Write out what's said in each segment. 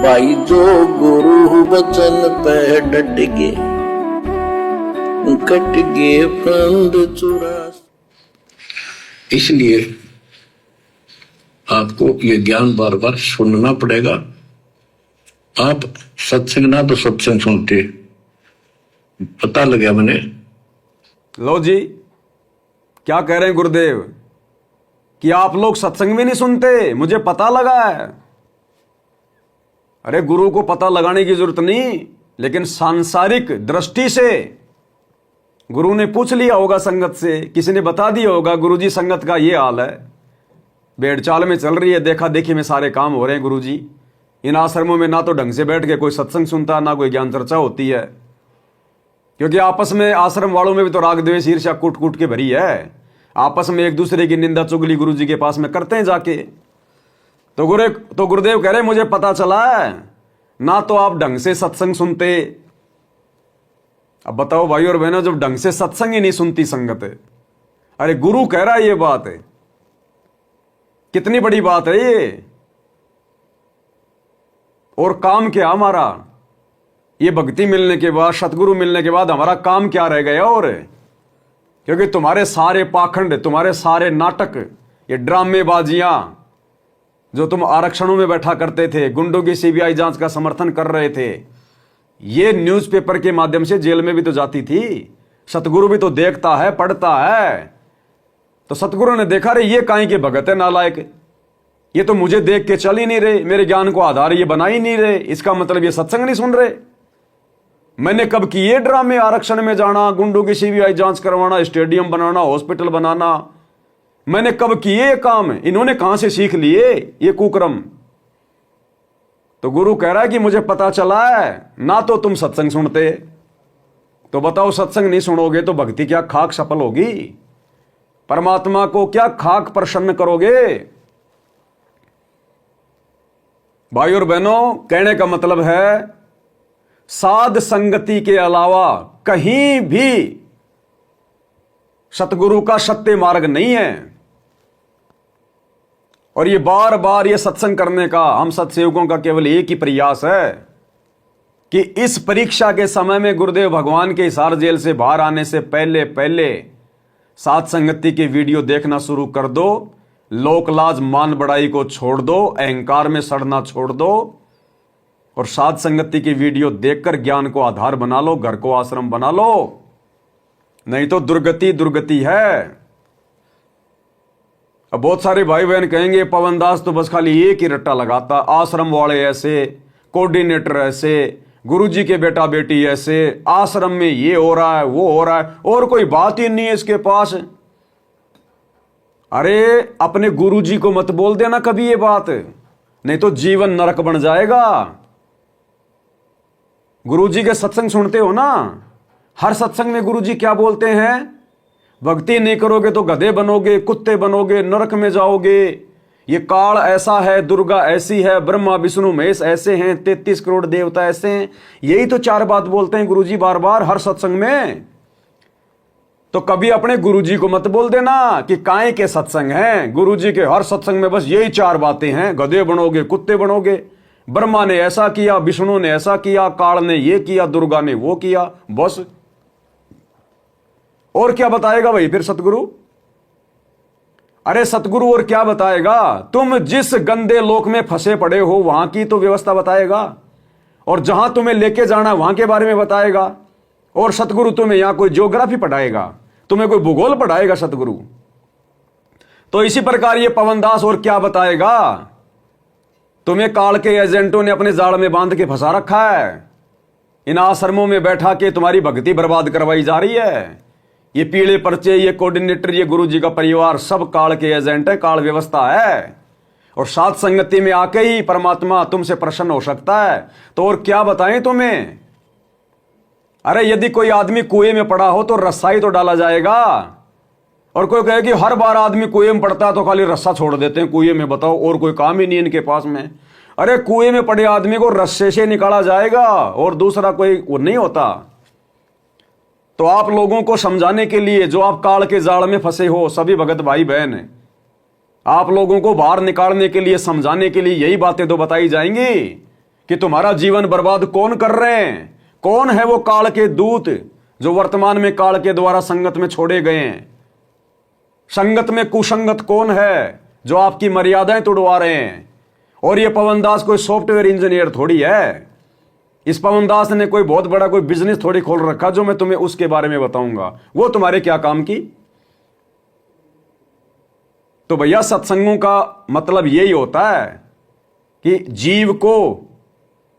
भाई जो गुरु वचन पे डट गए, कट गए फंद चुरा। इसलिए आपको ये ज्ञान बार बार सुनना पड़ेगा। आप सत्संग ना तो सत्संग सुनते, पता लग गया मैंने। लो जी, क्या कह रहे हैं गुरुदेव कि आप लोग सत्संग भी नहीं सुनते, मुझे पता लगा है। अरे गुरु को पता लगाने की जरूरत नहीं, लेकिन सांसारिक दृष्टि से गुरु ने पूछ लिया होगा संगत से, किसी ने बता दिया होगा गुरुजी संगत का ये हाल है, भेड़ चाल में चल रही है, देखा देखी में सारे काम हो रहे हैं गुरुजी। इन आश्रमों में ना तो ढंग से बैठ के कोई सत्संग सुनता, ना कोई ज्ञान चर्चा होती है, क्योंकि आपस में आश्रम वालों में भी तो राग द्वेष ईर्ष्या कूट कूट के भरी है। आपस में एक दूसरे की निंदा चुगली गुरुजी के पास में करते हैं जाके। तो गुरुदेव कह रहे मुझे पता चला है, ना तो आप ढंग से सत्संग सुनते। अब बताओ भाई और बहनों, जब ढंग से सत्संग ही नहीं सुनती संगत है, अरे गुरु कह रहा है ये बात है, कितनी बड़ी बात है ये। और काम क्या हमारा, ये भक्ति मिलने के बाद, सतगुरु मिलने के बाद हमारा काम क्या रह गया? और क्योंकि तुम्हारे सारे पाखंड, तुम्हारे सारे नाटक, ये ड्रामेबाजियां जो तुम आरक्षणों में बैठा करते थे, गुंडों की सीबीआई जांच का समर्थन कर रहे थे, ये न्यूज़पेपर के माध्यम से जेल में भी तो जाती थी। सतगुरु भी तो देखता है, पढ़ता है। तो सतगुरु ने देखा रे ये काहे के भगत है नालायक, ये तो मुझे देख के चल ही नहीं रहे, मेरे ज्ञान को आधार ये बना ही नहीं रहे, इसका मतलब ये सत्संग नहीं सुन रहे। मैंने कब किए ड्रामे, आरक्षण में जाना, गुंडों की सीबीआई जांच करवाना, स्टेडियम बनाना, हॉस्पिटल बनाना, मैंने कब किए काम? इन्होंने कहां से सीख लिए ये कुक्रम? तो गुरु कह रहा है कि मुझे पता चला है, ना तो तुम सत्संग सुनते। तो बताओ, सत्संग नहीं सुनोगे तो भक्ति क्या खाक सफल होगी? परमात्मा को क्या खाक प्रसन्न करोगे? भाई और बहनों, कहने का मतलब है साध संगति के अलावा कहीं भी सतगुरु का सत्य मार्ग नहीं है। और ये बार बार ये सत्संग करने का हम सत्सेवकों का केवल एक ही प्रयास है कि इस परीक्षा के समय में गुरुदेव भगवान के हिसार जेल से बाहर आने से पहले पहले साध संगति के वीडियो देखना शुरू कर दो। लोक लाज मान बड़ाई को छोड़ दो, अहंकार में सड़ना छोड़ दो, और साध संगति की वीडियो देखकर ज्ञान को आधार बना लो, घर को आश्रम बना लो, नहीं तो दुर्गति दुर्गति है। अब बहुत सारे भाई बहन कहेंगे पवन दास तो बस खाली एक ही रट्टा लगाता, आश्रम वाले ऐसे, कोऑर्डिनेटर ऐसे, गुरुजी के बेटा बेटी ऐसे, आश्रम में ये हो रहा है वो हो रहा है, और कोई बात ही नहीं है इसके पास। अरे अपने गुरुजी को मत बोल देना कभी ये बात, नहीं तो जीवन नरक बन जाएगा। गुरुजी के सत्संग सुनते हो ना, हर सत्संग में गुरुजी क्या बोलते हैं? भक्ति नहीं करोगे तो गधे बनोगे, कुत्ते बनोगे, नरक में जाओगे, ये काल ऐसा है, दुर्गा ऐसी है, ब्रह्मा विष्णु महेश ऐसे हैं, 33 करोड़ देवता ऐसे हैं। यही तो चार बात बोलते हैं गुरुजी बार बार हर सत्संग में। तो कभी अपने गुरुजी को मत बोल देना कि काहे के सत्संग हैं। गुरुजी के हर सत्संग में बस यही चार बातें हैं, गधे बनोगे, कुत्ते बनोगे, ब्रह्मा ने ऐसा किया, विष्णु ने ऐसा किया, काल ने ये किया, दुर्गा ने वो किया, बस। और क्या बताएगा भाई फिर सतगुरु? अरे सतगुरु और क्या बताएगा? तुम जिस गंदे लोक में फंसे पड़े हो वहां की तो व्यवस्था बताएगा, और जहां तुम्हें लेके जाना वहां के बारे में बताएगा। और सतगुरु तुम्हें यहां कोई ज्योग्राफी पढ़ाएगा, तुम्हें कोई भूगोल पढ़ाएगा सतगुरु? तो इसी प्रकार ये पवन दास और क्या बताएगा? तुम्हें काल के एजेंटों ने अपने जाल में बांध के फंसा रखा है, इन आश्रमों में बैठा के तुम्हारी भक्ति बर्बाद करवाई जा रही है। ये पीले पर्चे, ये कोऑर्डिनेटर, ये गुरुजी का परिवार सब काल के एजेंट है, काल व्यवस्था है। और साथ संगति में आके ही परमात्मा तुमसे प्रसन्न हो सकता है। तो और क्या बताएं तुम्हें? अरे यदि कोई आदमी कुएं में पड़ा हो तो रस्सा ही तो डाला जाएगा। और कोई कहे कि हर बार आदमी कुएं में पड़ता है तो खाली रस्सा छोड़ देते हैं कुएं में, बताओ और कोई काम ही नहीं इनके पास में। अरे कुएं में पड़े आदमी को रस्से से निकाला जाएगा और दूसरा कोई वो नहीं होता। तो आप लोगों को समझाने के लिए, जो आप काल के जाल में फंसे हो सभी भगत भाई बहन, आप लोगों को बाहर निकालने के लिए, समझाने के लिए यही बातें तो बताई जाएंगी कि तुम्हारा जीवन बर्बाद कौन कर रहे हैं? कौन है वो काल के दूत जो वर्तमान में काल के द्वारा संगत में छोड़े गए हैं? संगत में कुसंगत कौन है जो आपकी मर्यादाएं तोड़वा रहे हैं? और ये पवन दास कोई सॉफ्टवेयर इंजीनियर थोड़ी है। इस पवन दास ने कोई बहुत बड़ा कोई बिजनेस थोड़ी खोल रखा जो मैं तुम्हें उसके बारे में बताऊंगा। वो तुम्हारे क्या काम की? तो भैया सत्संगों का मतलब यही होता है कि जीव को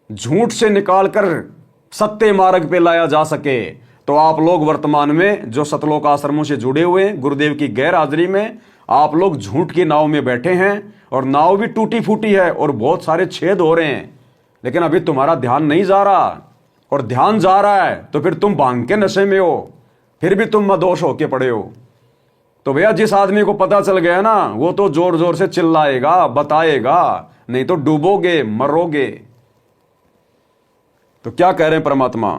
झूठ से निकालकर सत्य मार्ग पे लाया जा सके। तो आप लोग वर्तमान में जो सतलोक आश्रमों से जुड़े हुए हैं, गुरुदेव की गैर हाजिरी में आप लोग झूठ की नाव में बैठे हैं और नाव भी टूटी फूटी है और बहुत सारे छेद हो रहे हैं, लेकिन अभी तुम्हारा ध्यान नहीं जा रहा। और ध्यान जा रहा है तो फिर तुम भांग के नशे में हो, फिर भी तुम मदोश होके पड़े हो। तो भैया जिस आदमी को पता चल गया ना वो तो जोर जोर से चिल्लाएगा, बताएगा, नहीं तो डूबोगे, मरोगे। तो क्या कह रहे हैं परमात्मा?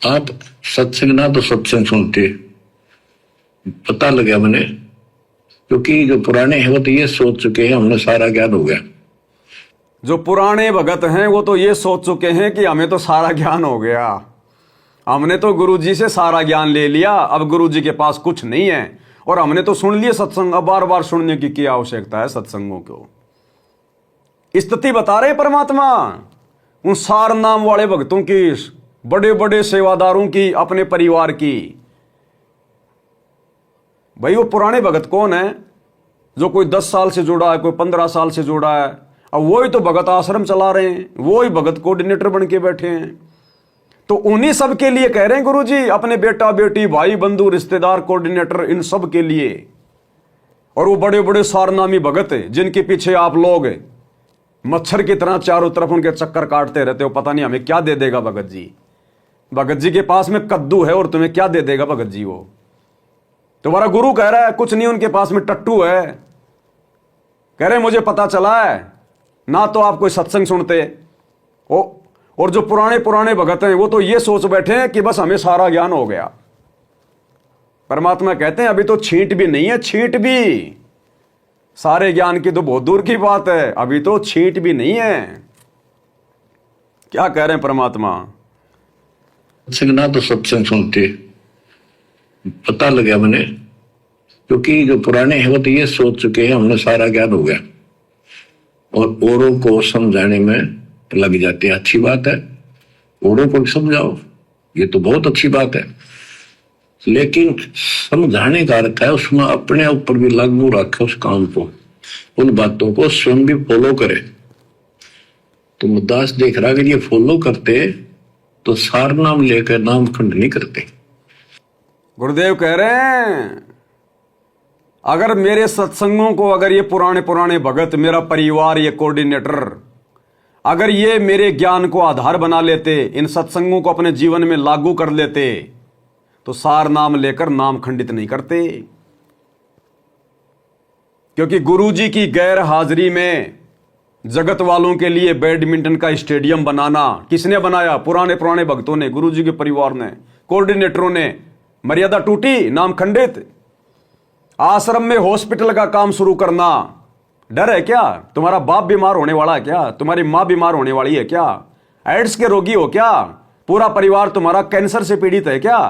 आप सत्संग ना तो सत्संग सुनते, पता लगा मैंने, क्योंकि जो पुराने हैं वो तो ये सोच चुके हैं हमने सारा ज्ञान हो गया। जो पुराने भगत हैं वो तो ये सोच चुके हैं कि हमें तो सारा ज्ञान हो गया, हमने तो गुरुजी से सारा ज्ञान ले लिया, अब गुरुजी के पास कुछ नहीं है और हमने तो सुन लिए सत्संग, अब बार बार सुनने की क्या आवश्यकता है सत्संगों को? स्थिति बता रहे परमात्मा उन सार नाम वाले भक्तों की, बड़े बड़े सेवादारों की, अपने परिवार की। भाई वो पुराने भगत कौन है? जो कोई 10 साल से जुड़ा है, कोई 15 साल से जुड़ा है। अब वही तो भगत आश्रम चला रहे हैं, वही भगत कोऑर्डिनेटर बन के बैठे हैं। तो उन्हीं सब के लिए कह रहे हैं गुरुजी, अपने बेटा बेटी, भाई बंधु, रिश्तेदार, कोऑर्डिनेटर, इन सब के लिए। और वो बड़े बड़े सारनामी भगत जिनके पीछे आप लोग मच्छर की तरह चारों तरफ उनके चक्कर काटते रहते हो, पता नहीं हमें क्या दे देगा भगत जी। भगत जी के पास में कद्दू है और तुम्हें क्या दे देगा भगत जी? वो तुम्हारा गुरु कह रहा है कुछ नहीं, उनके पास में टट्टू है। कह रहे मुझे पता चला है ना, तो आप कोई सत्संग सुनते हो। और जो पुराने पुराने भगत हैं वो तो ये सोच बैठे हैं कि बस हमें सारा ज्ञान हो गया। परमात्मा कहते हैं अभी तो छींट भी नहीं है, छींट भी। सारे ज्ञान की तो बहुत दूर की बात है, अभी तो छींट भी नहीं है। क्या कह रहे हैं परमात्मा? सत्संग ना तो सत्संग सुनते, पता लगा मैंने, क्योंकि जो पुराने हैं वो तो ये सोच चुके हैं हमने सारा ज्ञान हो गया और औरों को समझाने में लग जाते हैं। अच्छी बात है, औरों को समझाओ, ये तो बहुत अच्छी बात है, लेकिन समझाने का अर्थ है उसमें अपने ऊपर भी लागू रखे उस काम को, उन बातों को स्वयं भी फॉलो करे। तो मुद्दास देख रहा कि ये फॉलो करते तो सार नाम लेकर नाम खंड नहीं करते। गुरुदेव कह रहे हैं अगर मेरे सत्संगों को, अगर ये पुराने पुराने भगत, मेरा परिवार, ये कोऑर्डिनेटर, अगर ये मेरे ज्ञान को आधार बना लेते, इन सत्संगों को अपने जीवन में लागू कर लेते, तो सार नाम लेकर नाम खंडित नहीं करते। क्योंकि गुरुजी की गैर हाजिरी में जगत वालों के लिए बैडमिंटन का स्टेडियम बनाना किसने बनाया? पुराने पुराने भक्तों ने, गुरुजी के परिवार ने, कोऑर्डिनेटरों ने। मर्यादा टूटी, नाम खंडित। आश्रम में हॉस्पिटल का काम शुरू करना, डर है क्या? तुम्हारा बाप बीमार होने वाला है क्या? तुम्हारी मां बीमार होने वाली है क्या? एड्स के रोगी हो क्या? पूरा परिवार तुम्हारा कैंसर से पीड़ित है क्या?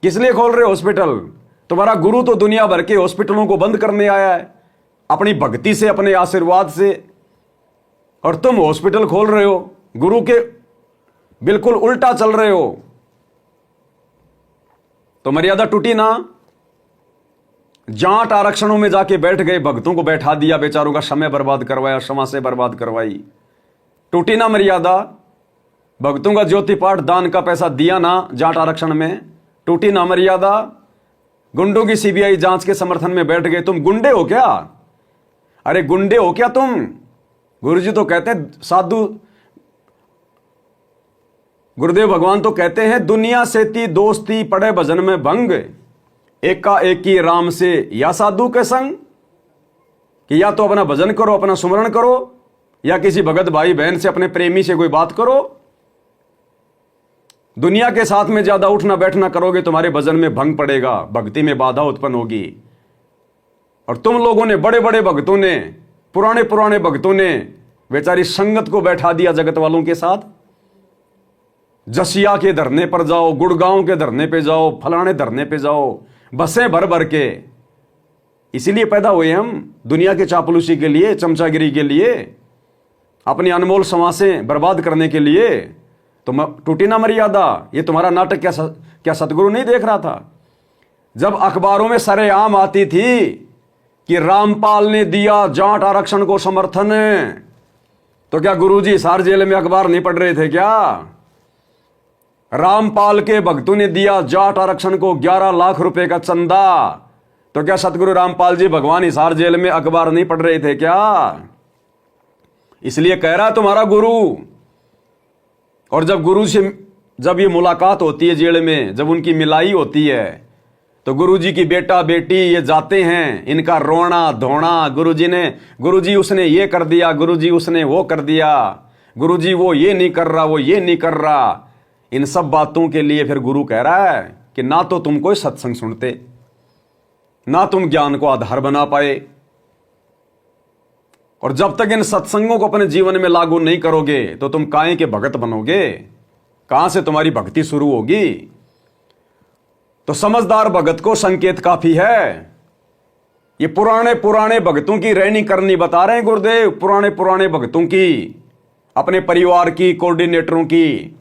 किस लिए खोल रहे हो हॉस्पिटल? तुम्हारा गुरु तो दुनिया भर के हॉस्पिटलों को बंद करने आया है अपनी भक्ति से, अपने आशीर्वाद से, और तुम हॉस्पिटल खोल रहे हो। गुरु के बिल्कुल उल्टा चल रहे हो, तो मर्यादा टूटी ना। जाट आरक्षणों में जाके बैठ गए, भक्तों को बैठा दिया, बेचारों का समय बर्बाद करवाया, क्षमा से बर्बाद करवाई। टूटी ना मर्यादा। भक्तों का ज्योति पाठ दान का पैसा दिया ना जाट आरक्षण में, टूटी ना मर्यादा। गुंडों की सीबीआई जांच के समर्थन में बैठ गए। तुम गुंडे हो क्या? अरे गुंडे हो क्या तुम? गुरुजी तो कहते हैं, साधु गुरुदेव भगवान तो कहते हैं, दुनिया से ती दोस्ती पड़े भजन में भंग, एका एकी राम से या साधु के संग। कि या तो अपना भजन करो, अपना सुमरण करो, या किसी भगत भाई बहन से, अपने प्रेमी से कोई बात करो। दुनिया के साथ में ज्यादा उठना बैठना करोगे, तुम्हारे भजन में भंग पड़ेगा, भक्ति में बाधा उत्पन्न होगी। और तुम लोगों ने, बड़े बड़े भक्तों ने, पुराने पुराने भक्तों ने बेचारी संगत को बैठा दिया जगत वालों के साथ। जसिया के धरने पर जाओ, गुड़गांव के धरने पे जाओ, फलाने धरने पे जाओ, बसें भर भर के। इसीलिए पैदा हुए हम, दुनिया के चापलूसी के लिए, चमचागिरी के लिए, अपनी अनमोल समासें बर्बाद करने के लिए। तो टूटी ना मर्यादा। ये तुम्हारा नाटक क्या सतगुरु नहीं देख रहा था? जब अखबारों में सरेआम आती थी कि रामपाल ने दिया जाट आरक्षण को समर्थन, तो क्या गुरुजी हिसार जेल में अखबार नहीं पढ़ रहे थे क्या? रामपाल के भक्तों ने दिया जाट आरक्षण को 11 लाख रुपए का चंदा, तो क्या सतगुरु रामपाल जी भगवान हिसार जेल में अखबार नहीं पढ़ रहे थे क्या? इसलिए कह रहा तुम्हारा गुरु। और जब गुरु से जब ये मुलाकात होती है जेल में, जब उनकी मिलाई होती है, तो गुरुजी की बेटा बेटी ये जाते हैं, इनका रोना धोना, गुरुजी उसने ये कर दिया, गुरुजी उसने वो कर दिया, गुरुजी वो ये नहीं कर रहा, वो ये नहीं कर रहा। इन सब बातों के लिए फिर गुरु कह रहा है कि ना तो तुम कोई सत्संग सुनते, ना तुम ज्ञान को आधार बना पाए, और जब तक इन सत्संगों को अपने जीवन में लागू नहीं करोगे तो तुम काहे के भगत बनोगे? कहां से तुम्हारी भक्ति शुरू होगी? तो समझदार भगत को संकेत काफी है। ये पुराने पुराने भक्तों की रहनी करनी बता रहे हैं गुरुदेव, पुराने पुराने भक्तों की, अपने परिवार की, कोऑर्डिनेटरों की।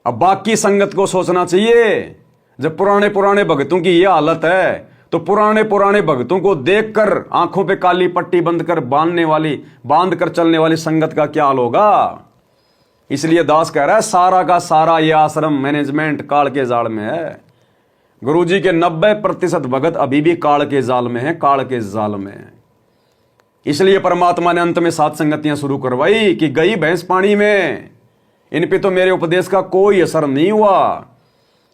अब बाकी संगत को सोचना चाहिए, जब पुराने पुराने भक्तों की यह हालत है, तो पुराने पुराने भक्तों को देखकर आंखों पे काली पट्टी बांध कर चलने वाली संगत का क्या हाल होगा? इसलिए दास कह रहा है सारा का सारा ये आश्रम मैनेजमेंट काल के जाल में है। गुरुजी के 90% भगत अभी भी काल के जाल में है, काल के जाल में है। इसलिए परमात्मा ने अंत में 7 संगतियां शुरू करवाई कि गई भैंस पानी में, इन पे तो मेरे उपदेश का कोई असर नहीं हुआ।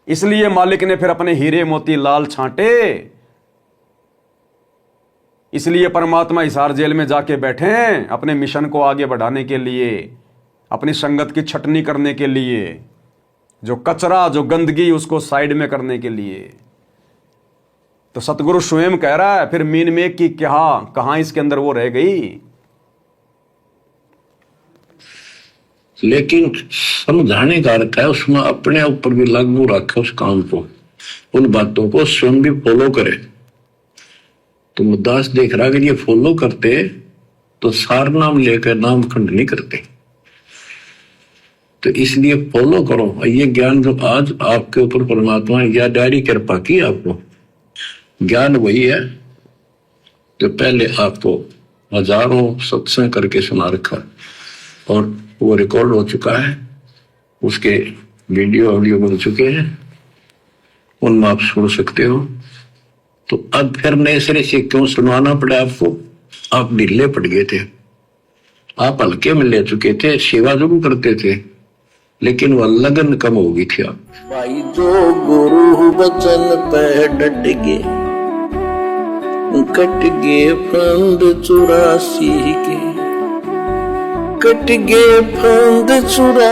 इसलिए मालिक ने फिर अपने हीरे मोती लाल छांटे। इसलिए परमात्मा हिसार जेल में जाके बैठे हैं अपने मिशन को आगे बढ़ाने के लिए, अपनी संगत की छटनी करने के लिए, जो कचरा, जो गंदगी, उसको साइड में करने के लिए। तो सतगुरु स्वयं कह रहा है फिर मीन में कि कहां इसके अंदर वो रह गई। लेकिन समझाने का अर्थ है उसमें अपने ऊपर भी लागू रखे उस काम को, उन बातों को स्वयं भी फॉलो करे। तो मुद्दास देख रहा अगर ये फॉलो करते तो सार नाम लेकर नाम खंड नहीं करते। तो इसलिए फॉलो करो। ये ज्ञान जो आज आपके ऊपर परमात्मा या डायरी कृपा की, आपको ज्ञान वही है जो पहले आपको हजारों सत्संग करके सुना रखा, और वो रिकॉर्ड हो चुका है, उसके वीडियो बन चुके हैं, उनमें आप सुन सकते हो। तो अब फिर नए सिरे से क्यों सुनवाना पड़ा आपको? आप ढीले पड़ गए थे, आप हल्के में ले चुके थे, सेवा जरूर करते थे, लेकिन वह लगन कम हो गई थी। आप भाई जो गुरु वचन पे डट गए, कट गए फंद 84 के, कट गए फंद 84।